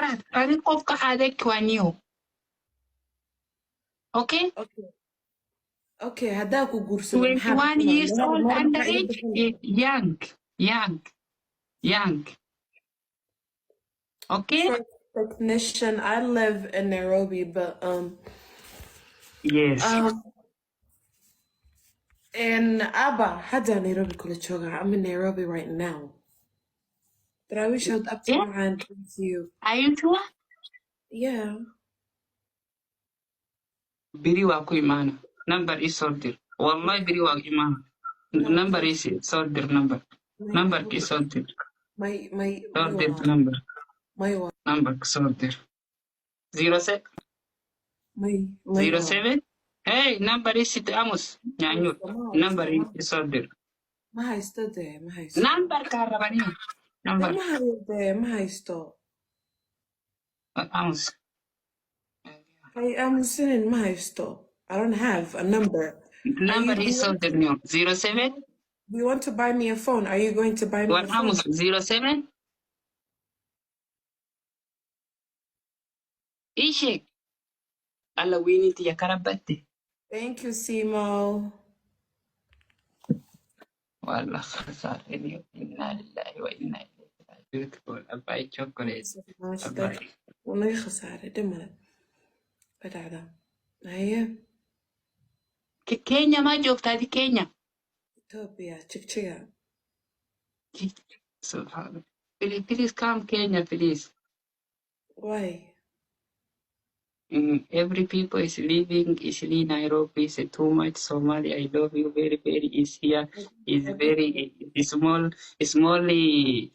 Karat, ani qofka aadek waa new. Okay? Okay, haddaa ku guursado 21 years old underage, young. Okay? First technician, I live in Nairobi, but Yes. and Abba, hadda Nairobi kula jooga. I'm in Nairobi right now. But I wish I'd up to my hand with you. Are you sure? Yeah. Biri waa ku imaana. Number is soo dir. Wallahi biri waa imaana. Number is soo dir number. Number ki soo dir. My Soo dir number. one. Number soo dir. 07. My 07. Hey, number is it Amos. Nyanyut. Number is soo dir. Ma haysto de, ma haysto. Number ka rabani. Number. Ma haysto, ma haysto. Amos. I'm listening, ma haysto. I don't have a number. Number is soo dir new. 07. Do you want to buy me a phone? Are you going to buy me a What phone? Amos? 07. Ishik. Allah winiti ya karabati. Thank you, Simo. والله خسارة اليوم إنا لله وإنا إليه راجعون. أباي شوكولات أباي والله خسارة دمنا بدعنا هي كينيا ما جوكت هذه كينيا توبيا تشيكا سبحان الله. Please come Kenya please. Why? Every people is leaving easily. Nairobi is too much. Somali, I love you very, very. Is here. Is very small. Smallly.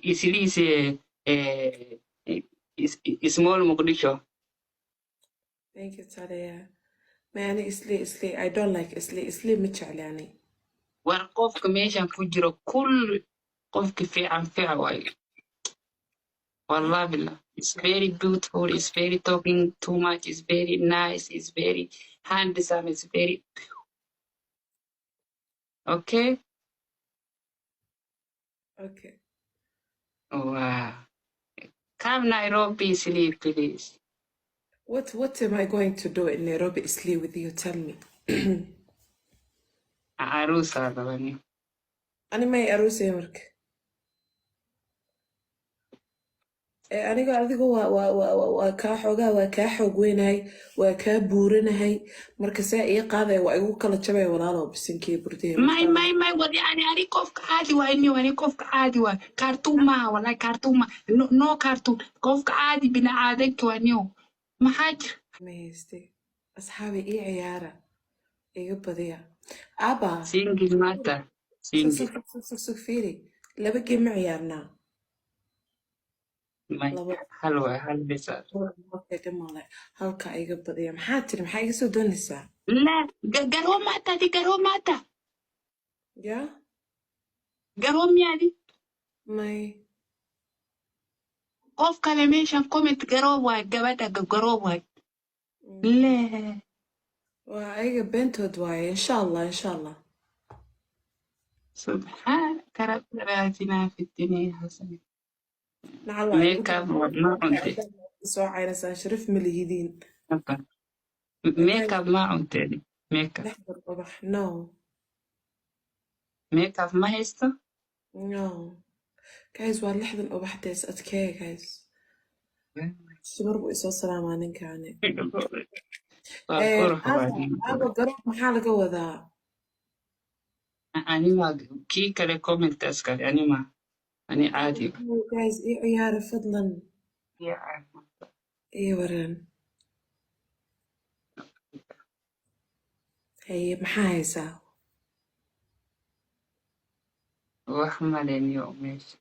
Easily is small Mogadishu. Thank you, Tadia. Man, Isli. I don't like Isli متشعلاني. ورقوف كميشان فجرو كل قف كفي واي. والله بالله. It's very beautiful. It's very talking too much. It's very nice. It's very handsome. It's very okay. Okay. Wow. Come Nairobi, sleep, please. What am I going to do in Nairobi Isli with you? Tell me. Arusa dabani. أنا ما أروسي مرك. aniga waa kaa xoogaa waa kaa xoog weynahay waa kaa buuranahay marka saa ii qaaday waa igu kala jabay walaalo bisinkii burdiye may wadi ani qofka caadi waa inni wani qofka caadi waa cartoon ma wallahi cartoon ma no cartoon qofka caadi bina aadanka waa niyo maxaa jira ma haystay asxaabi ii ciyaara iga badiya aba single mata single fiiri laba geem ma ciyaarnaa hal bisa halka iga badiya maxaa tiri maxaa iga soo doonaysaa la garo mata ya garo miyaadi may qof kale meeshan comment garo waay gabadha garo waay le waa iga bentood waaye insha allah سبحانك ربنا آتنا في الدنيا حسنة. ميك اب ما عندي. سواء عين شرف مليهدين. ميك اب ما عندي. ميك اب. لحظة الصباح no. ميك اب ما هيستا؟ no. guys waa lixdan oo baxdeys adkee guys. marbu isoo salaamaan ninkaani. Aba garoon maxaa laga wadaa? أنيما كي كله كومنت أسكال أنيما أني عادي. guys إيه عيار فضلاً. يا إيه ورن. هي محايزة. وحملين يوميش.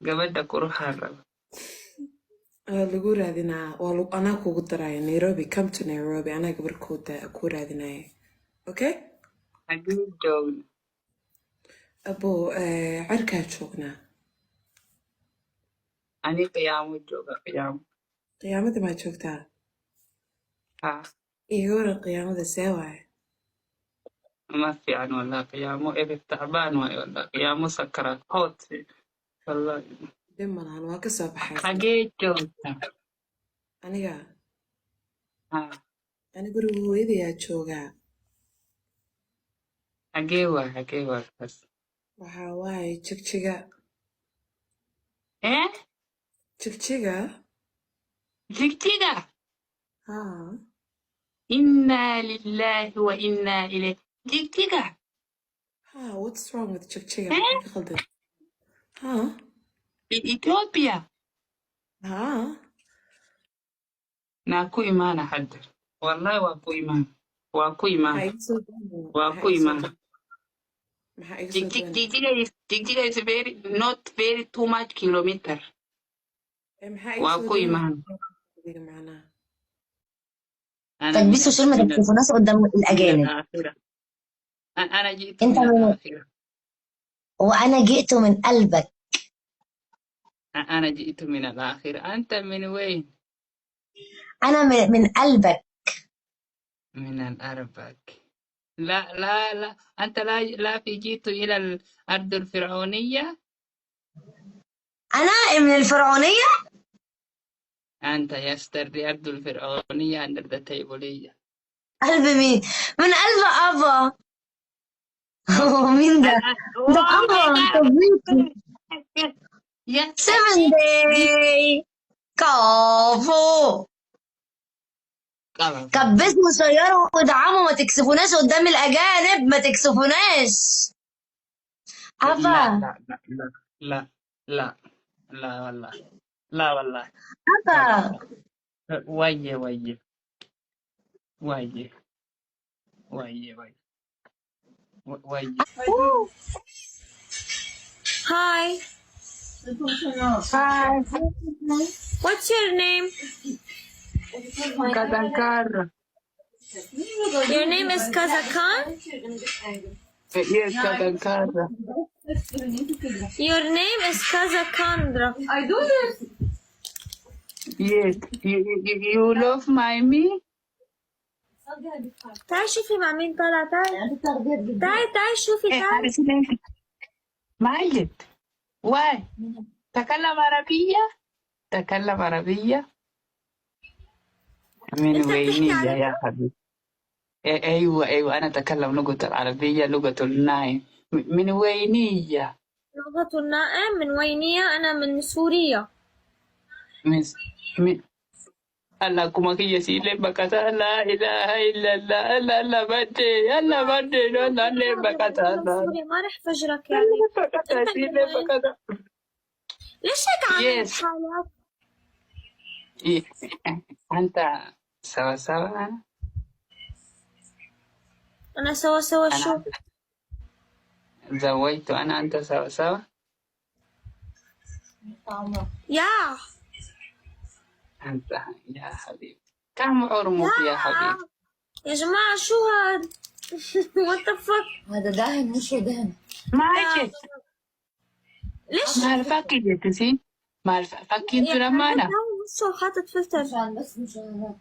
قبل كروح هرب. لقول هذينا والله أنا كوقدر نيروبي come to Nairobi أنا قبل كود هذينا. Okay? أجيب جون. أبو عركة شوقنا. أنا قيام جوجا قيام. قيامة ما شوقتها. إيه هو القيامة سوا. ما في عن ولا قيامه إيه تعبان ولا قيامه سكرات هوت والله. dhib malahan waa ka soo baxay xagee joogta aniga haa ani guriga hooyadayaa joogaa xagee waa kaas waxaa waaye jigjiga jigjiga jigjiga haa innaa lilaahi wa innaa ilayhi jigjiga haa what's wrong with jigjiga maxaa ka qaldan haa Ethiopia haa naa ku imaana hadda wallahi waa ku imaana Jigjiga is very not very too much kilometer waa ku imaana تلبسوا شو ما تلبسوا ناس قدام الأجانب. أنا جئت من الآخرة وأنا جئت من قلبك. أنا جئت من الآخرة. أنت من وين؟ أنا من قلبك. من الأربك. لا أنت لا في جئت إلى الأرض الفرعونية. أنا من الفرعونية. أنت يستر أرض الفرعونية under the table. قلب مين؟ من قلب أبا. مين ده؟ ده أبا صديقي. 7 day كافو. كبسوا سيارة وادعموا ما تكسفوناش قدام الأجانب ما تكسفوناش. أبا. لا والله. أبا. ويه. Hi. What's your name? Kazakar. Your name is Kazakan? Yes, Kazakar. Your name is Kazakandra. I do this. Yes, you love me? تعالي شوفي مع مين طالع تعالي شوفي تعالي. ماجد واي تكلم عربية من وينية يا حبيبي. ايوه انا اتكلم لغة العربية لغة النايم من وينية. لغة النائم من وينية. انا من سوريا. من الله كما كي يسيل بكتا لا إله إلا الله الله بدي الله بكتا سوري ما رح فجرك يعني. بكتا ليش هيك عامل حالك؟ أنت سوا أنا سوا شو؟ زوجت أنا أنت سوا يا أنت يا حبيبي كم عمرك يا حبيبي؟ يا جماعة شو هاد؟ what the fuck؟ هذا دهن مش دهن. ماجد ليش؟ ما الفاكي جتسي ما الفاكي انت لما أنا وشه حاطط فلتر. بس مشاهدات.